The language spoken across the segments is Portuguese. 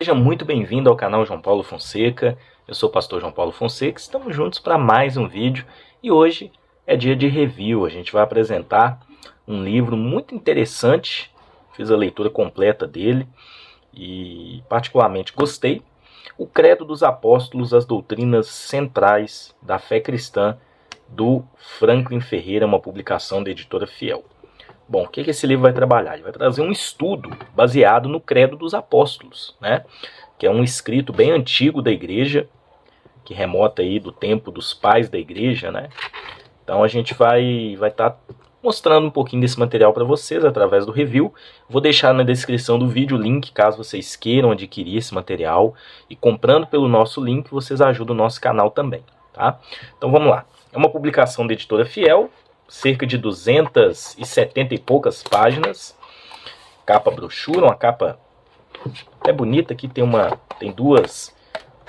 Seja muito bem-vindo ao canal João Paulo Fonseca. Eu sou o pastor João Paulo Fonseca. Estamos juntos para mais um vídeo e hoje é dia de review. A gente vai apresentar um livro muito interessante. Fiz a leitura completa dele e particularmente gostei. O Credo dos Apóstolos, as doutrinas centrais da fé cristã, do Franklin Ferreira, uma publicação da editora Fiel. Bom, o que esse livro vai trabalhar? Ele vai trazer um estudo baseado no Credo dos Apóstolos, né? Que é um escrito bem antigo da igreja, que remota aí do tempo dos pais da igreja, né? Então a gente vai estar mostrando um pouquinho desse material para vocês através do review. Vou deixar na descrição do vídeo o link, caso vocês queiram adquirir esse material. E comprando pelo nosso link, vocês ajudam o nosso canal também, tá? Então vamos lá. É uma publicação da editora Fiel, cerca de 270 e poucas páginas, capa brochura, uma capa até bonita. Aqui tem duas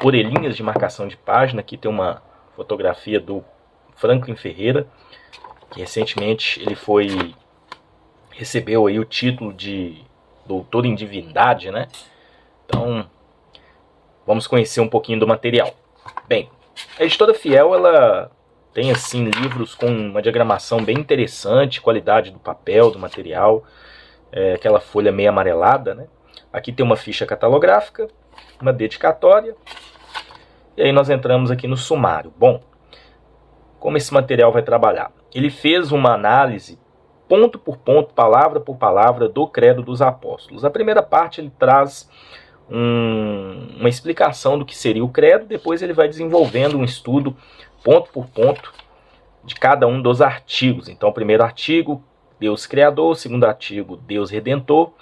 orelhinhas de marcação de página. Aqui tem uma fotografia do Franklin Ferreira, que recentemente ele recebeu aí o título de doutor em divindade, né? Então vamos conhecer um pouquinho do material. Bem, a editora Fiel, ela tem assim livros com uma diagramação bem interessante, qualidade do papel, do material, aquela folha meio amarelada, né? Aqui tem uma ficha catalográfica, uma dedicatória, e aí nós entramos aqui no sumário. Bom, como esse material vai trabalhar? Ele fez uma análise, ponto por ponto, palavra por palavra, do Credo dos Apóstolos. A primeira parte ele traz uma explicação do que seria o credo, depois ele vai desenvolvendo um estudo ponto por ponto de cada um dos artigos. Então, o primeiro artigo, Deus Criador; o segundo artigo, Deus Redentor;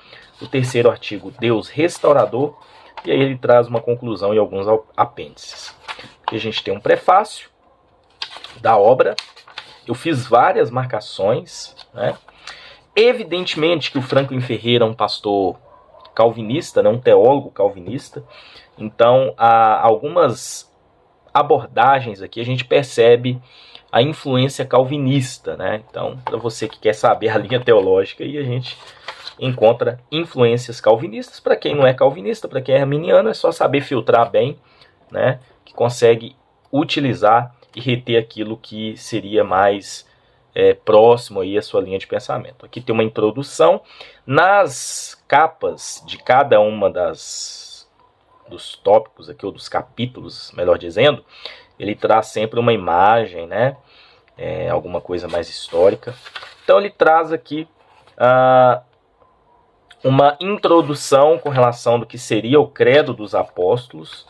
o terceiro artigo, Deus Restaurador, e aí ele traz uma conclusão e alguns apêndices. Aqui a gente tem um prefácio da obra. Eu fiz várias marcações, né? Evidentemente que o Franklin Ferreira é um pastor calvinista, né? Um teólogo calvinista, então há algumas abordagens aqui a gente percebe a influência calvinista, né? Então, para você que quer saber a linha teológica, aí a gente encontra influências calvinistas. Para quem não é calvinista, para quem é arminiano, é só saber filtrar bem, né? Que consegue utilizar e reter aquilo que seria mais próximo aí à sua linha de pensamento. Aqui tem uma introdução. Nas capas de cada uma dos tópicos aqui, ou dos capítulos, melhor dizendo, ele traz sempre uma imagem, né? Alguma coisa mais histórica. Então ele traz aqui uma introdução com relação do que seria o Credo dos Apóstolos.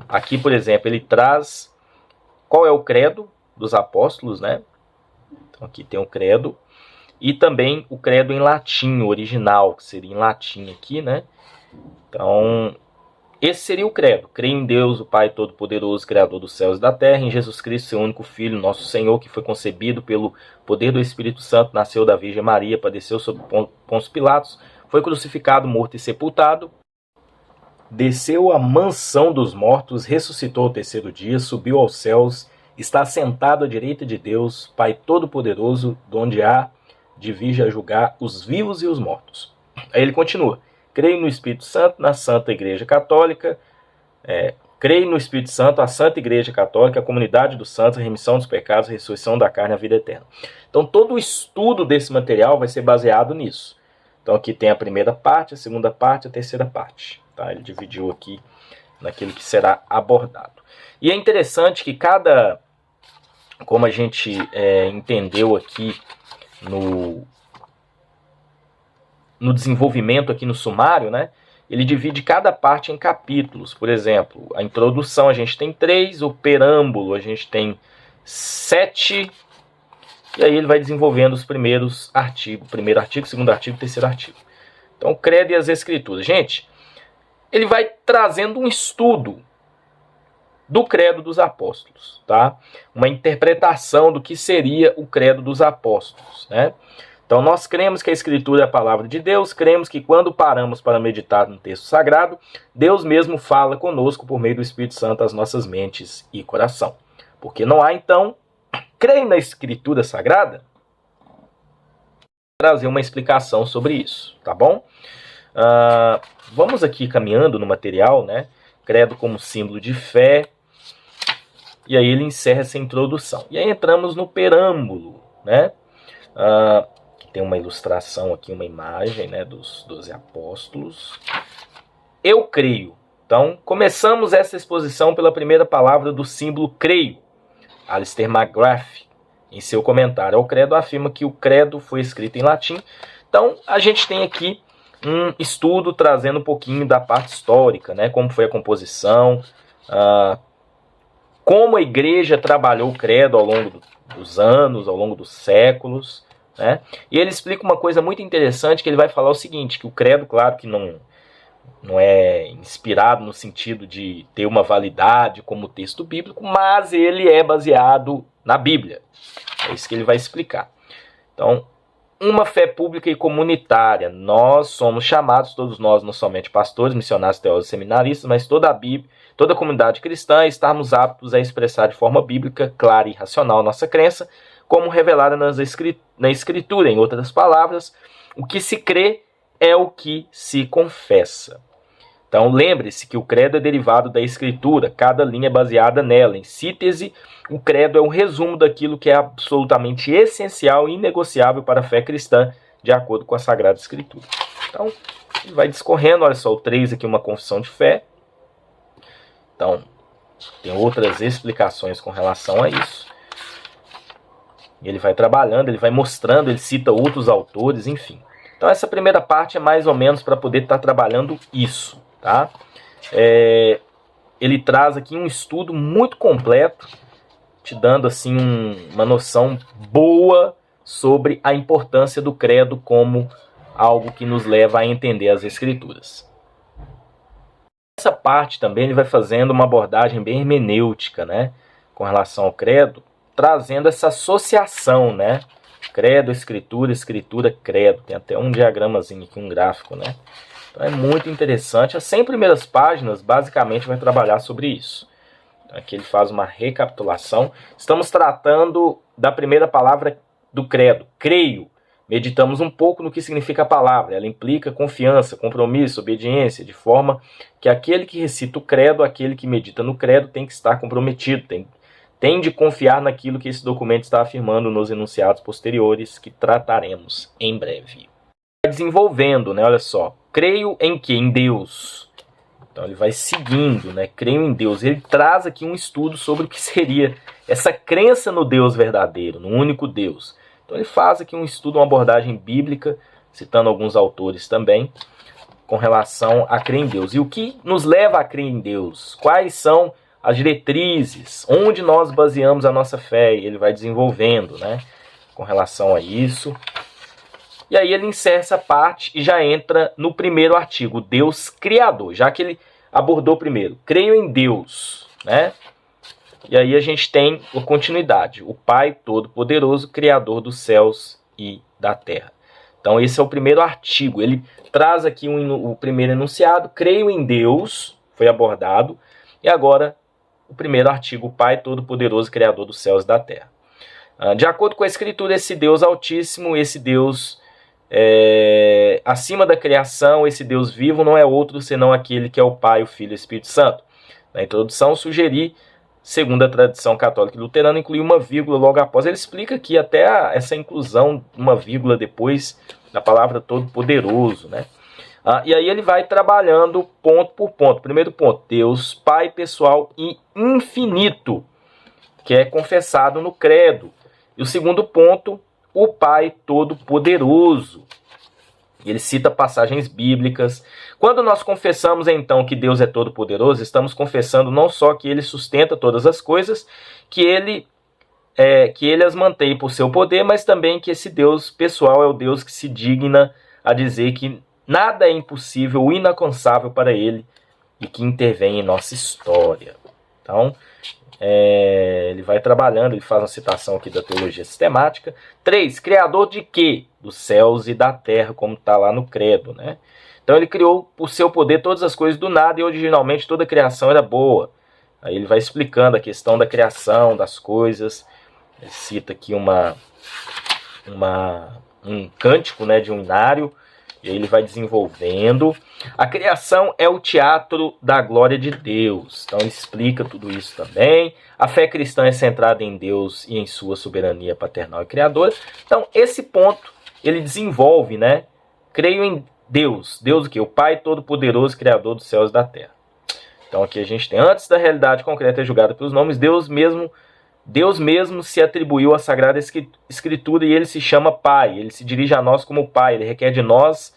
Aqui, por exemplo, ele traz qual é o Credo dos Apóstolos, né? Então aqui tem o Credo. E também o Credo em latim, o original, que seria em latim aqui, né? Então, esse seria o credo. Creio em Deus, o Pai Todo-Poderoso, Criador dos céus e da terra, em Jesus Cristo, seu único Filho, nosso Senhor, que foi concebido pelo poder do Espírito Santo, nasceu da Virgem Maria, padeceu sob Pôncio Pilatos, foi crucificado, morto e sepultado, desceu à mansão dos mortos, ressuscitou ao terceiro dia, subiu aos céus, está sentado à direita de Deus, Pai Todo-Poderoso, donde há de vir a julgar os vivos e os mortos. Aí ele continua. Creio no Espírito Santo, na Santa Igreja Católica. Creio no Espírito Santo, a Santa Igreja Católica, a comunidade dos santos, a remissão dos pecados, a ressurreição da carne e a vida eterna. Então todo o estudo desse material vai ser baseado nisso. Então aqui tem a primeira parte, a segunda parte, a terceira parte. Tá? Ele dividiu aqui naquilo que será abordado. E é interessante que como a gente entendeu aqui no desenvolvimento aqui no sumário, né? Ele divide cada parte em capítulos. Por exemplo, a introdução a gente tem 3, o preâmbulo a gente tem 7, e aí ele vai desenvolvendo os primeiros artigos, primeiro artigo, segundo artigo, terceiro artigo. Então, Credo e as Escrituras. Gente, ele vai trazendo um estudo do Credo dos Apóstolos, tá? Uma interpretação do que seria o Credo dos Apóstolos, né? Então nós cremos que a Escritura é a palavra de Deus, cremos que quando paramos para meditar no texto sagrado, Deus mesmo fala conosco por meio do Espírito Santo às nossas mentes e coração. Porque não há, então, creem na Escritura Sagrada? Trazer uma explicação sobre isso, tá bom? Vamos aqui caminhando no material, né? Credo como símbolo de fé. E aí ele encerra essa introdução. E aí entramos no preâmbulo, né? Tem uma ilustração aqui, uma imagem, né, dos 12 apóstolos. Eu creio. Então, começamos essa exposição pela primeira palavra do símbolo creio. Alistair McGrath, em seu comentário ao credo, afirma que o credo foi escrito em latim. Então, a gente tem aqui um estudo trazendo um pouquinho da parte histórica, né? Como foi a composição, como a igreja trabalhou o credo ao longo dos anos, ao longo dos séculos, né? E ele explica uma coisa muito interessante, que ele vai falar o seguinte, que o credo, claro que não é inspirado no sentido de ter uma validade como texto bíblico, mas ele é baseado na Bíblia. É isso que ele vai explicar. Então, uma fé pública e comunitária. Nós somos chamados, todos nós, não somente pastores, missionários, teólogos, seminaristas, mas toda a Bíblia, toda a comunidade cristã, estarmos aptos a expressar de forma bíblica, clara e racional nossa crença, como revelada na Escritura. Em outras palavras, o que se crê é o que se confessa. Então, lembre-se que o credo é derivado da Escritura, cada linha é baseada nela. Em síntese, o credo é um resumo daquilo que é absolutamente essencial e inegociável para a fé cristã, de acordo com a Sagrada Escritura. Então, ele vai discorrendo, olha só, o 3 aqui, uma confissão de fé. Então, tem outras explicações com relação a isso. Ele vai trabalhando, ele vai mostrando, ele cita outros autores, enfim. Então, essa primeira parte é mais ou menos para poder estar trabalhando isso. Tá? Ele traz aqui um estudo muito completo, te dando assim uma noção boa sobre a importância do credo como algo que nos leva a entender as Escrituras. Essa parte também ele vai fazendo uma abordagem bem hermenêutica, né, com relação ao credo, trazendo essa associação, né, credo, escritura, escritura, credo. Tem até um diagramazinho aqui, um gráfico, né? É muito interessante. As 100 primeiras páginas basicamente vai trabalhar sobre isso. Aqui ele faz uma recapitulação. Estamos tratando da primeira palavra do credo, creio. Meditamos um pouco no que significa a palavra. Ela implica confiança, compromisso, obediência, de forma que aquele que recita o credo, aquele que medita no credo, tem que estar comprometido, tem de confiar naquilo que esse documento está afirmando nos enunciados posteriores, que trataremos em breve. Desenvolvendo, né? Olha só. Creio em quê? Em Deus. Então ele vai seguindo, né? Creio em Deus. Ele traz aqui um estudo sobre o que seria essa crença no Deus verdadeiro, no único Deus. Então ele faz aqui um estudo, uma abordagem bíblica, citando alguns autores também, com relação a crer em Deus. E o que nos leva a crer em Deus? Quais são as diretrizes? Onde nós baseamos a nossa fé? E ele vai desenvolvendo, né? Com relação a isso. E aí ele encerra essa parte e já entra no primeiro artigo, Deus Criador, já que ele abordou primeiro, creio em Deus, né? E aí a gente tem a continuidade, o Pai Todo-Poderoso, Criador dos céus e da terra. Então esse é o primeiro artigo, ele traz aqui o primeiro enunciado, creio em Deus, foi abordado, e agora o primeiro artigo, o Pai Todo-Poderoso, Criador dos céus e da terra. De acordo com a Escritura, esse Deus Altíssimo, esse Deus acima da criação, esse Deus vivo não é outro senão aquele que é o Pai, o Filho e o Espírito Santo. Na introdução, sugeri, segundo a tradição católica e luterana, incluir uma vírgula logo após. Ele explica aqui até essa inclusão, uma vírgula depois da palavra todo-poderoso, né? E aí ele vai trabalhando ponto por ponto. Primeiro ponto, Deus Pai pessoal e infinito, que é confessado no credo. E o segundo ponto, o Pai Todo-Poderoso. Ele cita passagens bíblicas. Quando nós confessamos, então, que Deus é todo-poderoso, estamos confessando não só que Ele sustenta todas as coisas, que Ele as mantém por seu poder, mas também que esse Deus pessoal é o Deus que se digna a dizer que nada é impossível ou inalcançável para Ele e que intervém em nossa história. Então, ele vai trabalhando, ele faz uma citação aqui da teologia sistemática. 3. Criador de quê? Dos céus e da terra, como está lá no credo, né? Então ele criou por seu poder todas as coisas do nada e originalmente toda a criação era boa. Aí ele vai explicando a questão da criação, das coisas. Ele cita aqui um cântico, né, de um hinário, E aí ele vai desenvolvendo. A criação é o teatro da glória de Deus. Então ele explica tudo isso também. A fé cristã é centrada em Deus e em sua soberania paternal e criadora. Então esse ponto ele desenvolve, né? Creio em Deus. Deus o quê? O Pai Todo-Poderoso, Criador dos céus e da terra. Então aqui a gente tem, antes da realidade concreta julgada pelos nomes, Deus mesmo se atribuiu a Sagrada Escritura e ele se chama Pai. Ele se dirige a nós como Pai. Ele requer de nós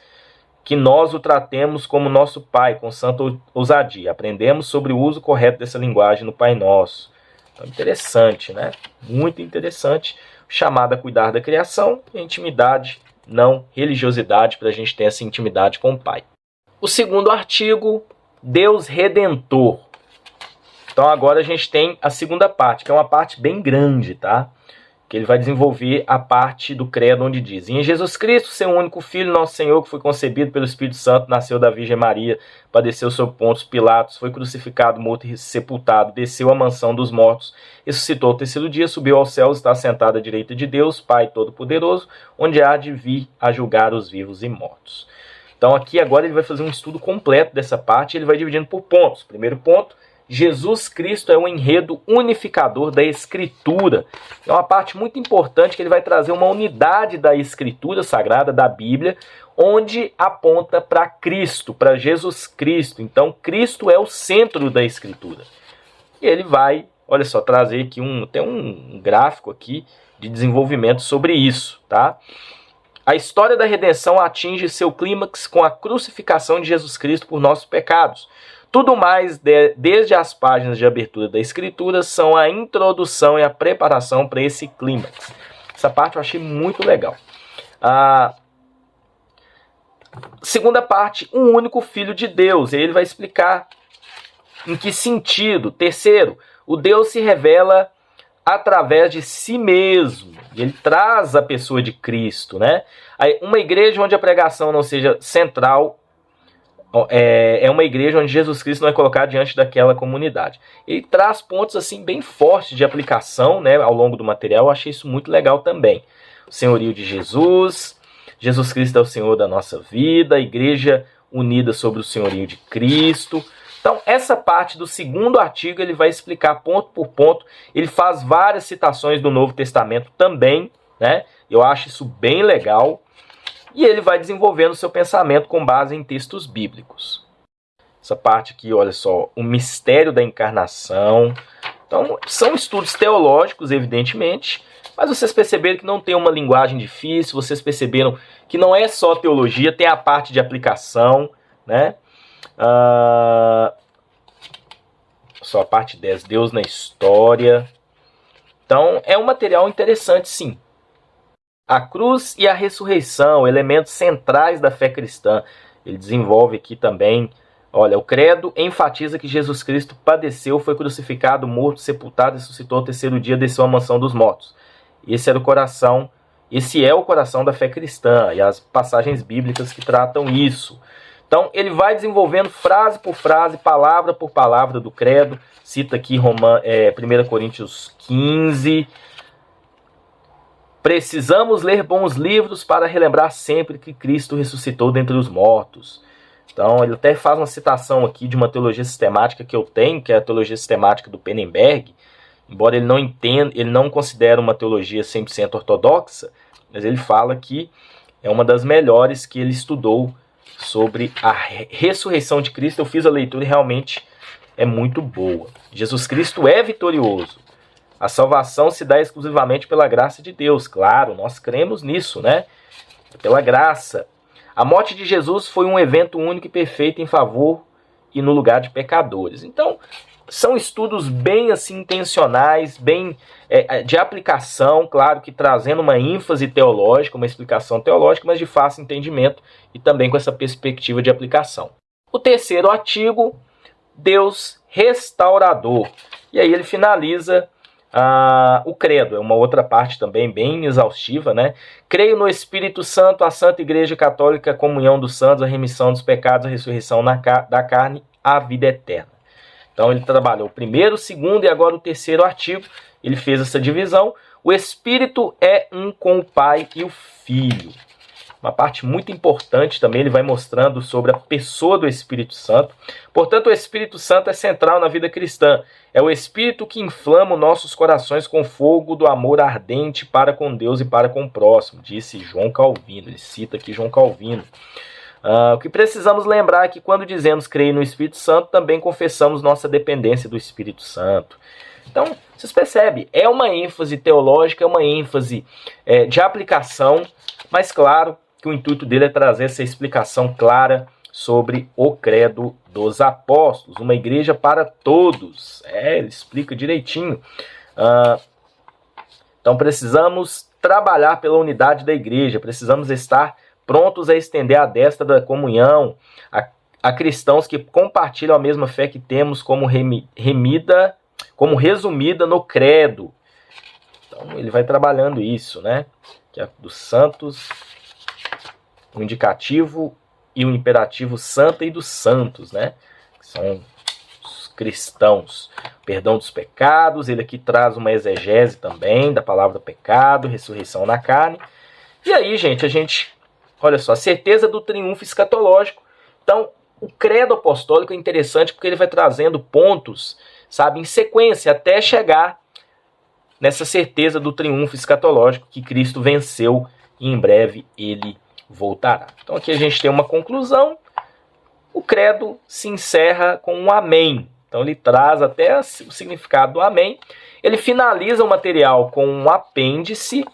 que nós o tratemos como nosso Pai, com santa ousadia. Aprendemos sobre o uso correto dessa linguagem no Pai Nosso. Então, interessante, né? Muito interessante. Chamado a cuidar da criação e intimidade, não religiosidade, para a gente ter essa intimidade com o Pai. O segundo artigo, Deus Redentor. Então agora a gente tem a segunda parte, que é uma parte bem grande, tá? Que ele vai desenvolver a parte do credo onde diz: em Jesus Cristo, seu único Filho, nosso Senhor, que foi concebido pelo Espírito Santo, nasceu da Virgem Maria, padeceu sob Pôncio Pilatos, foi crucificado, morto e sepultado, desceu à mansão dos mortos, ressuscitou ao terceiro dia, subiu aos céus, está sentado à direita de Deus, Pai Todo-Poderoso, onde há de vir a julgar os vivos e mortos. Então aqui agora ele vai fazer um estudo completo dessa parte, ele vai dividindo por pontos. Primeiro ponto, Jesus Cristo é o enredo unificador da Escritura. É uma parte muito importante que ele vai trazer uma unidade da Escritura Sagrada, da Bíblia, onde aponta para Cristo, para Jesus Cristo. Então, Cristo é o centro da Escritura. E ele vai, olha só, trazer aqui tem um gráfico aqui de desenvolvimento sobre isso, tá? A história da redenção atinge seu clímax com a crucificação de Jesus Cristo por nossos pecados. Tudo mais, desde as páginas de abertura da Escritura, são a introdução e a preparação para esse clímax. Essa parte eu achei muito legal. A segunda parte, um único Filho de Deus. Ele vai explicar em que sentido. Terceiro, o Deus se revela através de si mesmo. Ele traz a pessoa de Cristo, né? Uma igreja onde a pregação não seja central é uma igreja onde Jesus Cristo não é colocado diante daquela comunidade. Ele traz pontos assim bem fortes de aplicação, né, ao longo do material. Eu achei isso muito legal também. O senhorio de Jesus, Jesus Cristo é o Senhor da nossa vida, a igreja unida sobre o senhorio de Cristo. Então, essa parte do segundo artigo ele vai explicar ponto por ponto. Ele faz várias citações do Novo Testamento também, né? Eu acho isso bem legal. E ele vai desenvolvendo o seu pensamento com base em textos bíblicos. Essa parte aqui, olha só, o mistério da encarnação. Então, são estudos teológicos, evidentemente, mas vocês perceberam que não tem uma linguagem difícil, vocês perceberam que não é só teologia, tem a parte de aplicação, né? Só a parte 10, Deus na história. Então, é um material interessante, sim. A cruz e a ressurreição, elementos centrais da fé cristã. Ele desenvolve aqui também, olha, o credo enfatiza que Jesus Cristo padeceu, foi crucificado, morto, sepultado, ressuscitou ao terceiro dia, desceu à mansão dos mortos. Esse é o coração da fé cristã e as passagens bíblicas que tratam isso. Então, ele vai desenvolvendo frase por frase, palavra por palavra do credo. Cita aqui 1 Coríntios 15. Precisamos ler bons livros para relembrar sempre que Cristo ressuscitou dentre os mortos. Então, ele até faz uma citação aqui de uma teologia sistemática que eu tenho, que é a teologia sistemática do Pennenberg. Embora ele não considere uma teologia 100% ortodoxa, mas ele fala que é uma das melhores que ele estudou sobre a ressurreição de Cristo. Eu fiz a leitura e realmente é muito boa. Jesus Cristo é vitorioso. A salvação se dá exclusivamente pela graça de Deus. Claro, nós cremos nisso, né? Pela graça. A morte de Jesus foi um evento único e perfeito em favor e no lugar de pecadores. Então, são estudos bem assim intencionais, bem de aplicação, claro que trazendo uma ênfase teológica, uma explicação teológica, mas de fácil entendimento e também com essa perspectiva de aplicação. O terceiro artigo, Deus restaurador. E aí ele finaliza o credo, é uma outra parte também bem exaustiva, né? Creio no Espírito Santo, a Santa Igreja Católica, a comunhão dos santos, a remissão dos pecados, a ressurreição da carne, a vida eterna. Então ele trabalhou o primeiro, o segundo e agora o terceiro artigo. Ele fez essa divisão. O Espírito é um com o Pai e o Filho. uma parte muito importante também, ele vai mostrando sobre a pessoa do Espírito Santo. Portanto, o Espírito Santo é central na vida cristã. É o Espírito que inflama nossos corações com fogo do amor ardente para com Deus e para com o próximo, disse João Calvino. Ele cita aqui João Calvino. O que precisamos lembrar é que quando dizemos crer no Espírito Santo, também confessamos nossa dependência do Espírito Santo. Então, vocês percebem, é uma ênfase teológica, é uma ênfase de aplicação, mas claro que o intuito dele é trazer essa explicação clara sobre o credo dos apóstolos, uma igreja para todos. Ele explica direitinho. Então precisamos trabalhar pela unidade da igreja, precisamos estar prontos a estender a destra da comunhão a cristãos que compartilham a mesma fé que temos como resumida no credo. Então ele vai trabalhando isso, né? Que é dos santos, o indicativo e o imperativo santa e dos santos, né? Que são os cristãos. Perdão dos pecados, ele aqui traz uma exegese também da palavra pecado, ressurreição na carne. E aí, gente, olha só, a certeza do triunfo escatológico. Então, o credo apostólico é interessante porque ele vai trazendo pontos, sabe, em sequência, até chegar nessa certeza do triunfo escatológico que Cristo venceu e em breve ele voltará. Então aqui a gente tem uma conclusão. O credo se encerra com um amém. Então ele traz até o significado do amém. Ele finaliza o material com um apêndice.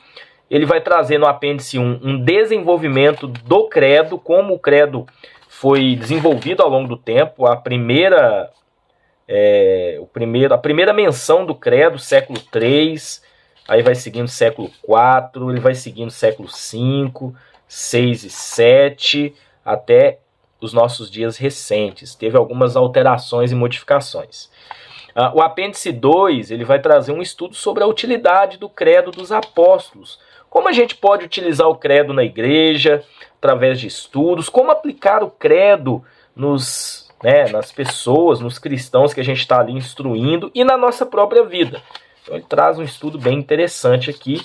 Ele vai trazer no apêndice um desenvolvimento do credo, como o credo foi desenvolvido ao longo do tempo. A primeira menção do credo, século III, aí vai seguindo século IV, ele vai seguindo século V, VI e VII, até os nossos dias recentes. Teve algumas alterações e modificações. O apêndice 2, ele vai trazer um estudo sobre a utilidade do credo dos apóstolos. Como a gente pode utilizar o credo na igreja, através de estudos, como aplicar o credo nas pessoas, nos cristãos que a gente está ali instruindo e na nossa própria vida. Então ele traz um estudo bem interessante aqui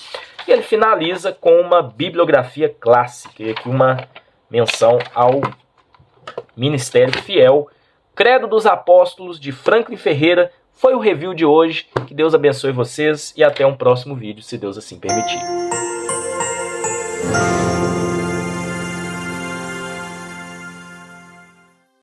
e ele finaliza com uma bibliografia clássica, e aqui uma menção ao Ministério Fiel. Credo dos Apóstolos, de Franklin Ferreira, foi o review de hoje. Que Deus abençoe vocês e até um próximo vídeo, se Deus assim permitir.